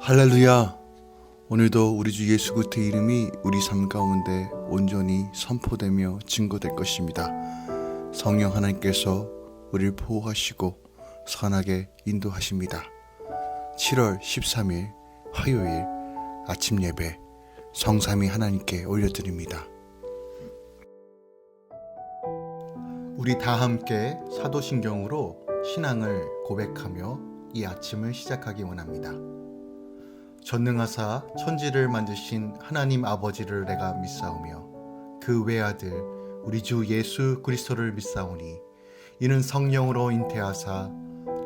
할렐루야. 오늘도 우리 주 예수 그리스도의 이름이 우리 삶 가운데 온전히 선포되며 증거될 것입니다. 성령 하나님께서 우리를 보호하시고 선하게 인도하십니다. 7월 13일 화요일 아침 예배 성삼위 하나님께 올려드립니다. 우리 다 함께 사도신경으로 신앙을 고백하며 이 아침을 시작하기 원합니다. 전능하사 천지를 만드신 하나님 아버지를 내가 믿사오며 그 외아들 우리 주 예수 그리스도를 믿사오니 이는 성령으로 잉태하사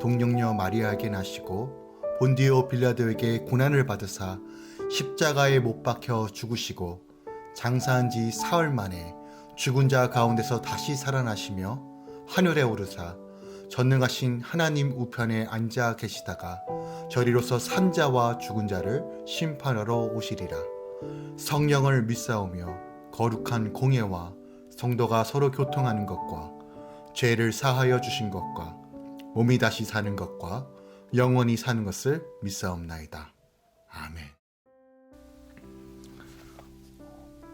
동정녀 마리아에게 나시고 본디오 빌라도에게 고난을 받으사 십자가에 못 박혀 죽으시고 장사한 지 사흘 만에 죽은 자 가운데서 다시 살아나시며 하늘에 오르사 전능하신 하나님 우편에 앉아 계시다가 저리로서 산자와 죽은 자를 심판하러 오시리라. 성령을 믿사오며 거룩한 공예와 성도가 서로 교통하는 것과 죄를 사하여 주신 것과 몸이 다시 사는 것과 영원히 사는 것을 믿사옵나이다. 아멘.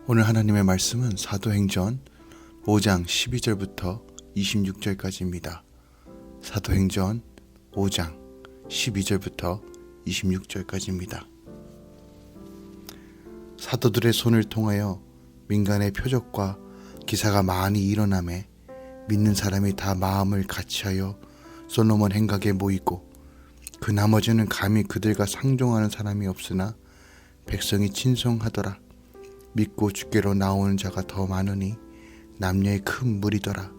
오늘 하나님의 말씀은 사도행전 5장 12절부터 26절까지입니다. 사도행전 5장 12절부터 26절까지입니다. 사도들의 손을 통하여 민간의 표적과 기사가 많이 일어나매 믿는 사람이 다 마음을 같이하여 솔로몬 행각에 모이고 그 나머지는 감히 그들과 상종하는 사람이 없으나 백성이 친송하더라. 믿고 주께로 나오는 자가 더 많으니 남녀의 큰 무리더라.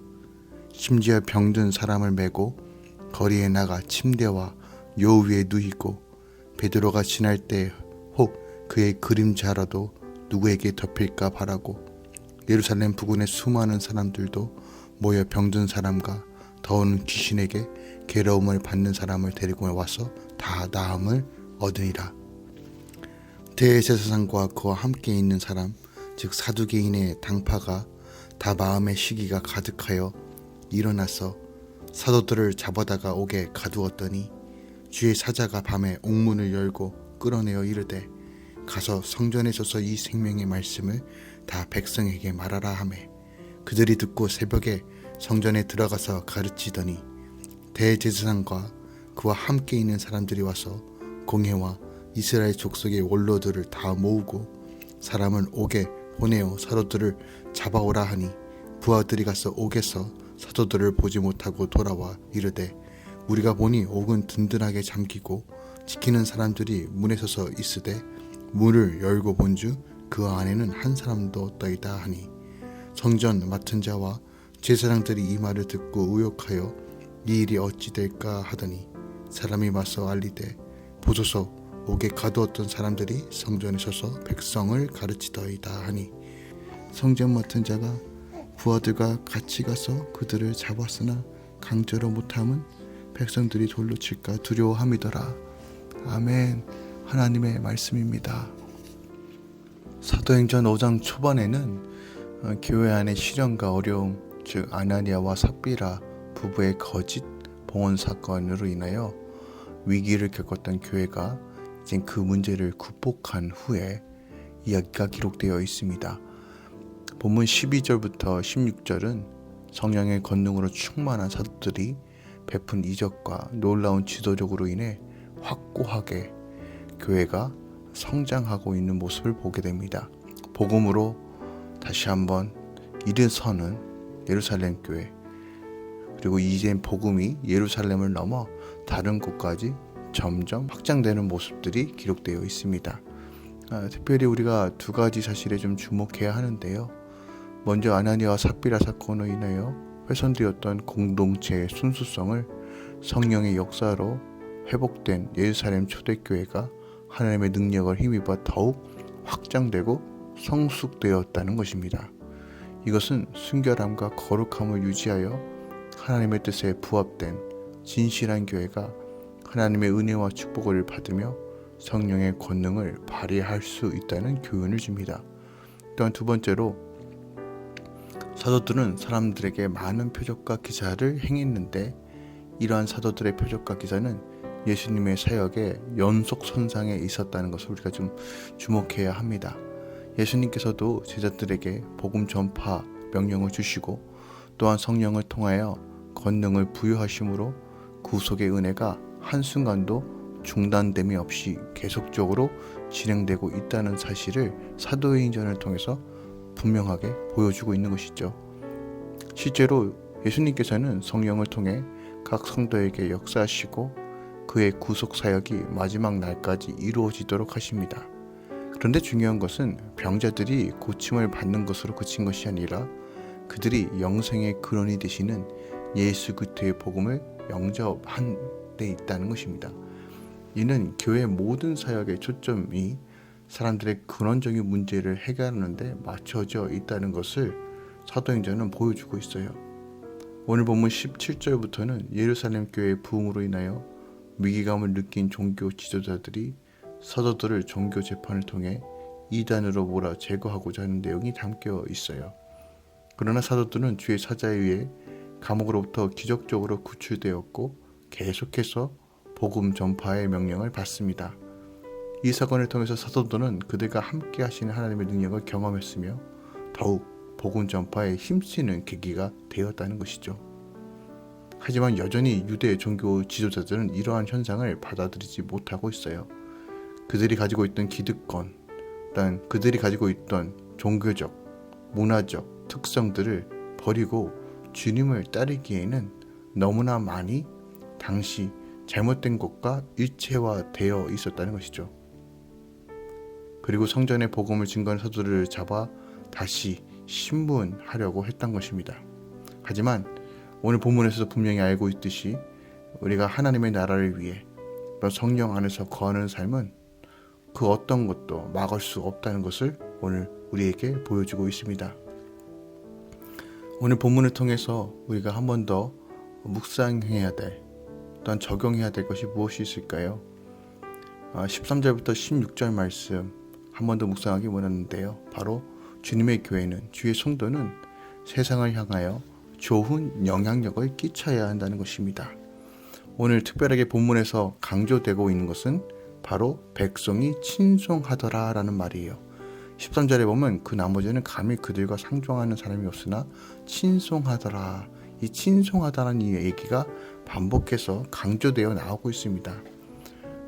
심지어 병든 사람을 메고 거리에 나가 침대와 요 위에 누이고 베드로가 지날 때 혹 그의 그림자라도 누구에게 덮일까 바라고 예루살렘 부근의 수많은 사람들도 모여 병든 사람과 더우는 귀신에게 괴로움을 받는 사람을 데리고 와서 다 나음을 얻으니라. 대제사장과 그와 함께 있는 사람 즉 사두개인의 당파가 다 마음의 시기가 가득하여 일어나서 사도들을 잡아다가 옥에 가두었더니 주의 사자가 밤에 옥문을 열고 끌어내어 이르되 가서 성전에 서서 이 생명의 말씀을 다 백성에게 말하라 하매 그들이 듣고 새벽에 성전에 들어가서 가르치더니 대제사장과 그와 함께 있는 사람들이 와서 공회와 이스라엘 족속의 원로들을 다 모으고 사람을 옥에 보내어 사도들을 잡아오라 하니 부하들이 가서 옥에서 사도들을 보지 못하고 돌아와 이르되 우리가 보니 옥은 든든하게 잠기고 지키는 사람들이 문에 서서 있으되 문을 열고 본즉 그 안에는 한 사람도 없다이다 하니 성전 맡은 자와 제사장들이 이 말을 듣고 의혹하여 이 일이 어찌 될까 하더니 사람이 와서 알리되 보소서 옥에 가두었던 사람들이 성전에 서서 백성을 가르치더이다 하니 성전 맡은 자가 부하들과 같이 가서 그들을 잡았으나 강제로 못함은 백성들이 돌로 칠까 두려워함이더라. 아멘. 하나님의 말씀입니다. 사도행전 5장 초반에는 교회 안의 시련과 어려움, 즉 아나니아와 삽비라 부부의 거짓 봉헌 사건으로 인하여 위기를 겪었던 교회가 이제 그 문제를 극복한 후에 이야기가 기록되어 있습니다. 본문 12절부터 16절은 성령의 권능으로 충만한 사도들이 베푼 이적과 놀라운 지도력으로 인해 확고하게 교회가 성장하고 있는 모습을 보게 됩니다. 복음으로 다시 한번 일어서는 예루살렘 교회, 그리고 이제 복음이 예루살렘을 넘어 다른 곳까지 점점 확장되는 모습들이 기록되어 있습니다. 특별히 우리가 두 가지 사실에 좀 주목해야 하는데요. 먼저 아나니아와 삽비라 사건으로 인하여 훼손되었던 공동체의 순수성을 성령의 역사로 회복된 예루살렘 초대교회가 하나님의 능력을 힘입어 더욱 확장되고 성숙되었다는 것입니다. 이것은 순결함과 거룩함을 유지하여 하나님의 뜻에 부합된 진실한 교회가 하나님의 은혜와 축복을 받으며 성령의 권능을 발휘할 수 있다는 교훈을 줍니다. 또한 두 번째로 사도들은 사람들에게 많은 표적과 기사를 행했는데 이러한 사도들의 표적과 기사는 예수님의 사역의 연속선상에 있었다는 것을 우리가 좀 주목해야 합니다. 예수님께서도 제자들에게 복음 전파 명령을 주시고 또한 성령을 통하여 권능을 부여하심으로 구속의 은혜가 한순간도 중단됨이 없이 계속적으로 진행되고 있다는 사실을 사도행전을 통해서 분명하게 보여주고 있는 것이죠. 실제로 예수님께서는 성령을 통해 각 성도에게 역사하시고 그의 구속 사역이 마지막 날까지 이루어지도록 하십니다. 그런데 중요한 것은 병자들이 고침을 받는 것으로 그친 것이 아니라 그들이 영생의 근원이 되시는 예수 그리스도의 복음을 영접한 데 있다는 것입니다. 이는 교회 모든 사역의 초점이 사람들의 근원적인 문제를 해결하는 데 맞춰져 있다는 것을 사도행전은 보여주고 있어요. 오늘 본문 17절부터는 예루살렘 교회의 부흥으로 인하여 위기감을 느낀 종교 지도자들이 사도들을 종교 재판을 통해 이단으로 몰아 제거하고자 하는 내용이 담겨 있어요. 그러나 사도들은 주의 사자에 의해 감옥으로부터 기적적으로 구출되었고 계속해서 복음 전파의 명령을 받습니다. 이 사건을 통해서 사도들은 그들과 함께 하시는 하나님의 능력을 경험했으며 더욱 복음 전파에 힘쓰는 계기가 되었다는 것이죠. 하지만 여전히 유대 종교 지도자들은 이러한 현상을 받아들이지 못하고 있어요. 그들이 가지고 있던 기득권, 또한 그들이 가지고 있던 종교적, 문화적 특성들을 버리고 주님을 따르기에는 너무나 많이 당시 잘못된 것과 일체화되어 있었다는 것이죠. 그리고 성전의 복음을 증거하는 사도들을 잡아 다시 신문하려고 했던 것입니다. 하지만 오늘 본문에서도 분명히 알고 있듯이 우리가 하나님의 나라를 위해 성령 안에서 거하는 삶은 그 어떤 것도 막을 수 없다는 것을 오늘 우리에게 보여주고 있습니다. 오늘 본문을 통해서 우리가 한 번 더 묵상해야 될, 또한 적용해야 될 것이 무엇이 있을까요? 13절부터 16절 말씀 한 번 더 묵상하기 원하는데요. 바로 주님의 교회는, 주의 성도는 세상을 향하여 좋은 영향력을 끼쳐야 한다는 것입니다. 오늘 특별하게 본문에서 강조되고 있는 것은 바로 백성이 친송하더라 라는 말이에요. 13절에 보면 그 나머지는 감히 그들과 상종하는 사람이 없으나 친송하더라. 이 친송하다는 이 얘기가 반복해서 강조되어 나오고 있습니다.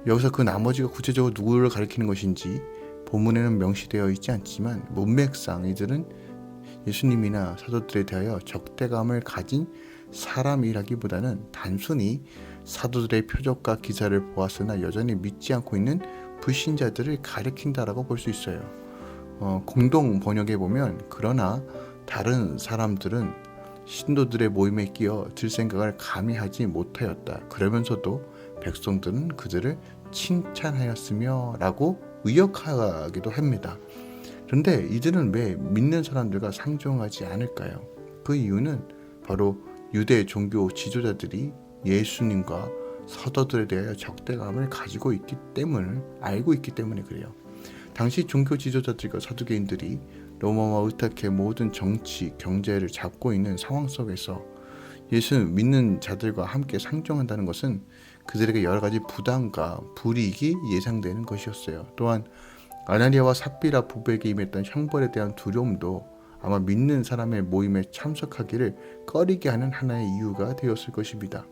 여기서 그 나머지가 구체적으로 누구를 가리키는 것인지 본문에는 명시되어 있지 않지만 문맥상 이들은 예수님이나 사도들에 대하여 적대감을 가진 사람이라기보다는 단순히 사도들의 표적과 기사를 보았으나 여전히 믿지 않고 있는 불신자들을 가리킨다라고 볼 수 있어요. 공동 번역에 보면 그러나 다른 사람들은 신도들의 모임에 끼어 들 생각을 감히 하지 못하였다. 그러면서도 백성들은 그들을 칭찬하였으며 라고 의역하기도 합니다. 그런데 이들은 왜 믿는 사람들과 상종하지 않을까요? 그 이유는 바로 유대 종교 지도자들이 예수님과 사도들에 대하여 적대감을 가지고 있기 때문에, 알고 있기 때문에 그래요. 당시 종교 지도자들과 사두개인들이 로마와 의탁해 모든 정치, 경제를 잡고 있는 상황 속에서 예수 믿는 자들과 함께 상종한다는 것은 그들에게 여러 가지 부담과 불이익이 예상되는 것이었어요. 또한 아나니아와 삽비라 부부에게 임했던 형벌에 대한 두려움도 아마 믿는 사람의 모임에 참석하기를 꺼리게 하는 하나의 이유가 되었을 것입니다.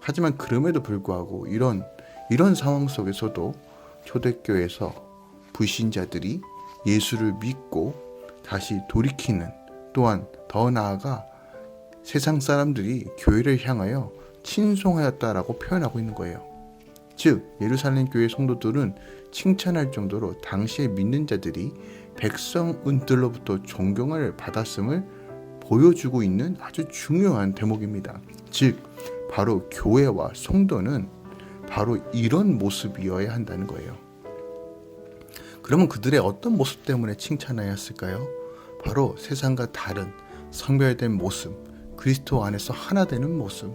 하지만 그럼에도 불구하고 이런 상황 속에서도 초대교회에서 불신자들이 예수를 믿고 다시 돌이키는, 또한 더 나아가 세상 사람들이 교회를 향하여 친송하였다라고 표현하고 있는 거예요. 즉 예루살렘 교회 성도들은 칭찬할 정도로 당시에 믿는 자들이 백성들로부터 존경을 받았음을 보여주고 있는 아주 중요한 대목입니다. 즉 바로 교회와 성도는 바로 이런 모습이어야 한다는 거예요. 그러면 그들의 어떤 모습 때문에 칭찬하였을까요? 바로 세상과 다른 성별된 모습, 그리스도 안에서 하나 되는 모습,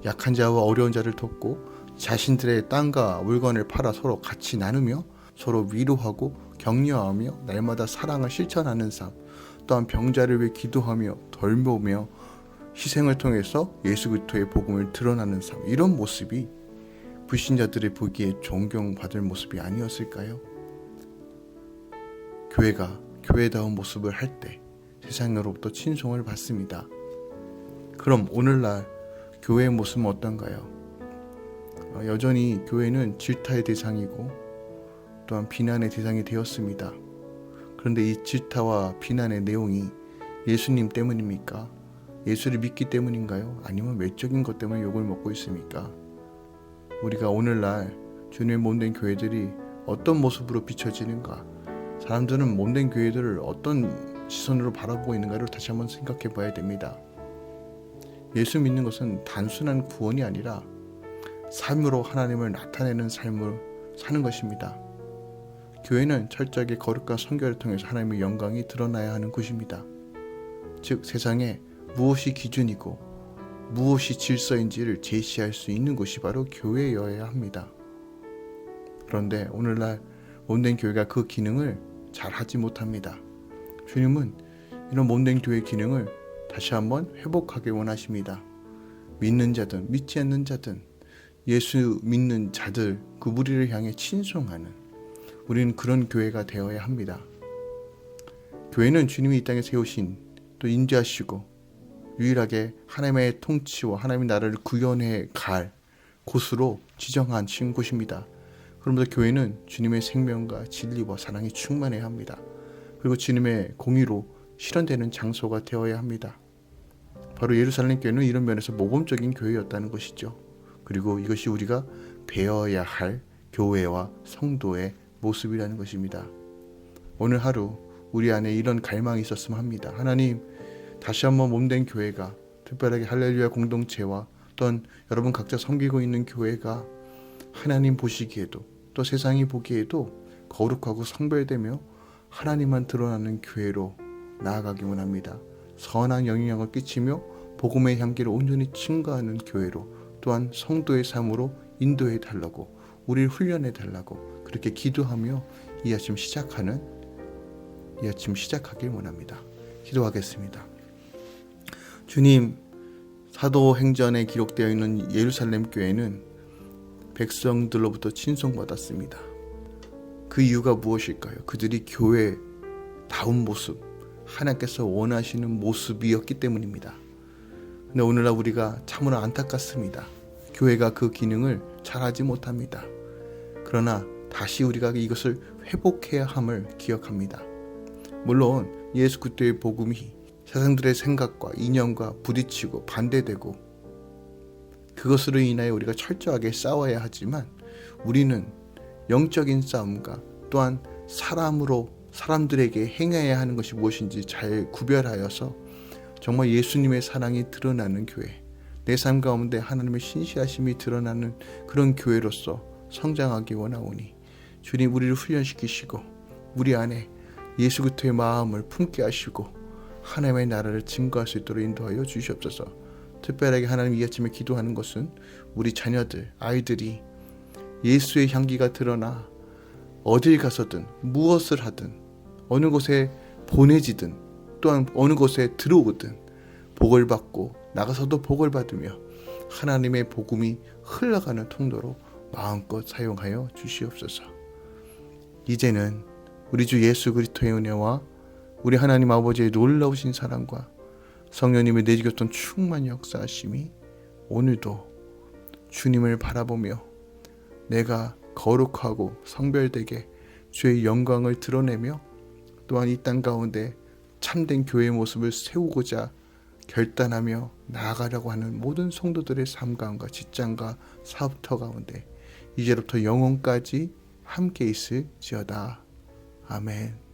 약한 자와 어려운 자를 돕고 자신들의 땅과 물건을 팔아 서로 같이 나누며 서로 위로하고 격려하며 날마다 사랑을 실천하는 삶, 또한 병자를 위해 기도하며 돌보며 희생을 통해서 예수 그리스도의 복음을 드러나는 삶, 이런 모습이 불신자들이 보기에 존경받을 모습이 아니었을까요? 교회가 교회다운 모습을 할 때 세상으로부터 친송을 받습니다. 그럼 오늘날 교회의 모습은 어떤가요? 여전히 교회는 질타의 대상이고 또한 비난의 대상이 되었습니다. 그런데 이 질타와 비난의 내용이 예수님 때문입니까? 예수를 믿기 때문인가요? 아니면 외적인 것 때문에 욕을 먹고 있습니까? 우리가 오늘날 주님의 몸된 교회들이 어떤 모습으로 비춰지는가? 사람들은 몸된 교회들을 어떤 시선으로 바라보고 있는가를 다시 한번 생각해 봐야 됩니다. 예수 믿는 것은 단순한 구원이 아니라 삶으로 하나님을 나타내는 삶을 사는 것입니다. 교회는 철저하게 거룩과 성결을 통해서 하나님의 영광이 드러나야 하는 곳입니다. 즉 세상에 무엇이 기준이고 무엇이 질서인지를 제시할 수 있는 곳이 바로 교회여야 합니다. 그런데 오늘날 몸된 교회가 그 기능을 잘 하지 못합니다. 주님은 이런 몸된 교회의 기능을 다시 한번 회복하길 원하십니다. 믿는 자든 믿지 않는 자든 예수 믿는 자들 그 무리를 향해 친송하는 우리는 그런 교회가 되어야 합니다. 교회는 주님이 이 땅에 세우신 또 인도하시고 유일하게 하나님의 통치와 하나님의 나라를 구현해 갈 곳으로 지정하신 곳입니다. 그러면서 교회는 주님의 생명과 진리와 사랑이 충만해야 합니다. 그리고 주님의 공의로 실현되는 장소가 되어야 합니다. 바로 예루살렘 교회는 이런 면에서 모범적인 교회였다는 것이죠. 그리고 이것이 우리가 배워야 할 교회와 성도의 모습이라는 것입니다. 오늘 하루 우리 안에 이런 갈망이 있었으면 합니다. 하나님, 다시 한번 몸된 교회가, 특별하게 할렐루야 공동체와 또한 여러분 각자 섬기고 있는 교회가 하나님 보시기에도 또 세상이 보기에도 거룩하고 성별되며 하나님만 드러나는 교회로 나아가기 원합니다. 선한 영향을 끼치며 복음의 향기를 온전히 증거하는 교회로, 또한 성도의 삶으로 인도해 달라고, 우리를 훈련해 달라고 그렇게 기도하며 이 아침 시작하길 원합니다. 기도하겠습니다. 주님, 사도행전에 기록되어 있는 예루살렘 교회는 백성들로부터 친송받았습니다. 그 이유가 무엇일까요? 그들이 교회다운 모습, 하나님께서 원하시는 모습이었기 때문입니다. 근데 오늘날 우리가 참으로 안타깝습니다. 교회가 그 기능을 잘하지 못합니다. 그러나 다시 우리가 이것을 회복해야 함을 기억합니다. 물론 예수 그리스도의 복음이 세상들의 생각과 이념과 부딪히고 반대되고 그것으로 인하여 우리가 철저하게 싸워야 하지만 우리는 영적인 싸움과 또한 사람들에게 행해야 하는 것이 무엇인지 잘 구별하여서 정말 예수님의 사랑이 드러나는 교회, 내 삶 가운데 하나님의 신실하심이 드러나는 그런 교회로서 성장하기 원하오니 주님, 우리를 훈련시키시고 우리 안에 예수 그리스도의 마음을 품게 하시고 하나님의 나라를 증거할 수 있도록 인도하여 주시옵소서. 특별하게 하나님, 이 아침에 기도하는 것은 우리 자녀들, 아이들이 예수의 향기가 드러나 어딜 가서든 무엇을 하든 어느 곳에 보내지든 또한 어느 곳에 들어오든 복을 받고 나가서도 복을 받으며 하나님의 복음이 흘러가는 통로로 마음껏 사용하여 주시옵소서. 이제는 우리 주 예수 그리스도의 은혜와 우리 하나님 아버지의 놀라우신 사랑과 성령님의 내주셨던 충만히 역사하심이 오늘도 주님을 바라보며 내가 거룩하고 성별되게 주의 영광을 드러내며 또한 이 땅 가운데 참된 교회의 모습을 세우고자 결단하며 나아가려고 하는 모든 성도들의 삶 가운데 직장과 사업터 가운데 이제부터 영원까지 함께 있을지어다. 아멘.